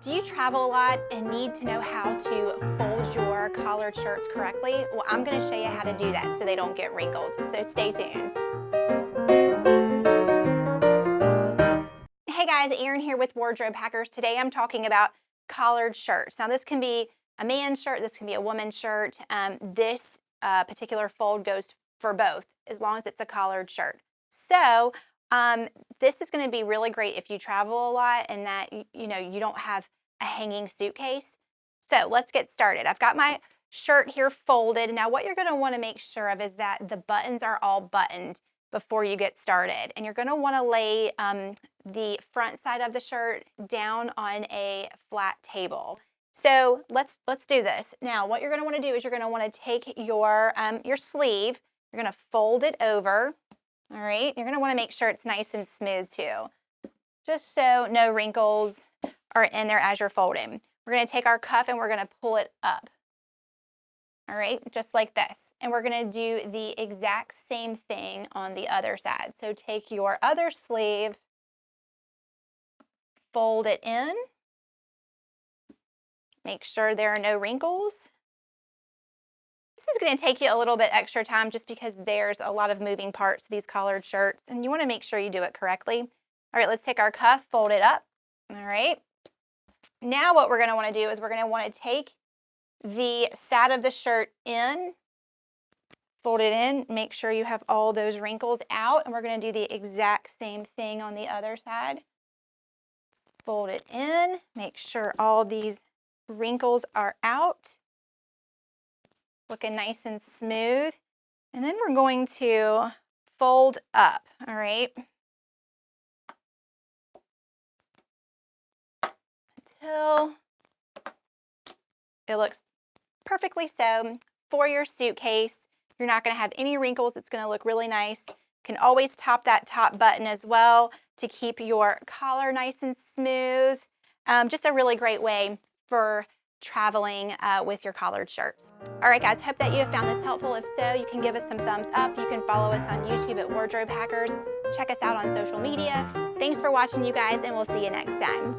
Do you travel a lot and need to know how to fold your collared shirts correctly? Well, I'm going to show you how to do that so they don't get wrinkled. So stay tuned. Hey guys, Erin here with Wardrobe Hackers. Today I'm talking about collared shirts. Now this can be a man's shirt, this can be a woman's shirt. This particular fold goes for both as long as it's a collared shirt. So this is going to be really great if you travel a lot and that you don't have a hanging suitcase. So let's get started. I've got my shirt here folded. Now what you're going to want to make sure of is that the buttons are all buttoned before you get started. And you're going to want to lay the front side of the shirt down on a flat table. So let's do this. Now what you're going to want to do is you're going to want to take your sleeve, you're going to fold it over. All right, you're going to want to make sure it's nice and smooth too, just so no wrinkles are in there as you're folding. We're going to take our cuff and we're going to pull it up. All right, just like this. And we're going to do the exact same thing on the other side. So take your other sleeve, fold it in, make sure there are no wrinkles. This is going to take you a little bit extra time just because there's a lot of moving parts to these collared shirts, and you want to make sure you do it correctly. All right, let's take our cuff, fold it up. All right. Now what we're going to want to do is we're going to want to take the side of the shirt in, fold it in, make sure you have all those wrinkles out, and we're going to do the exact same thing on the other side. Fold it in, make sure all these wrinkles are out. Looking nice and smooth. And then we're going to fold up, all right? Until it looks perfectly so. For your suitcase, you're not gonna have any wrinkles. It's gonna look really nice. You can always top that top button as well to keep your collar nice and smooth. Just a really great way for traveling with your collared shirts. All right, guys, hope that you have found this helpful. If so, you can give us some thumbs up. You can follow us on YouTube at Wardrobe Hackers. Check us out on social media. Thanks for watching, you guys, and we'll see you next time.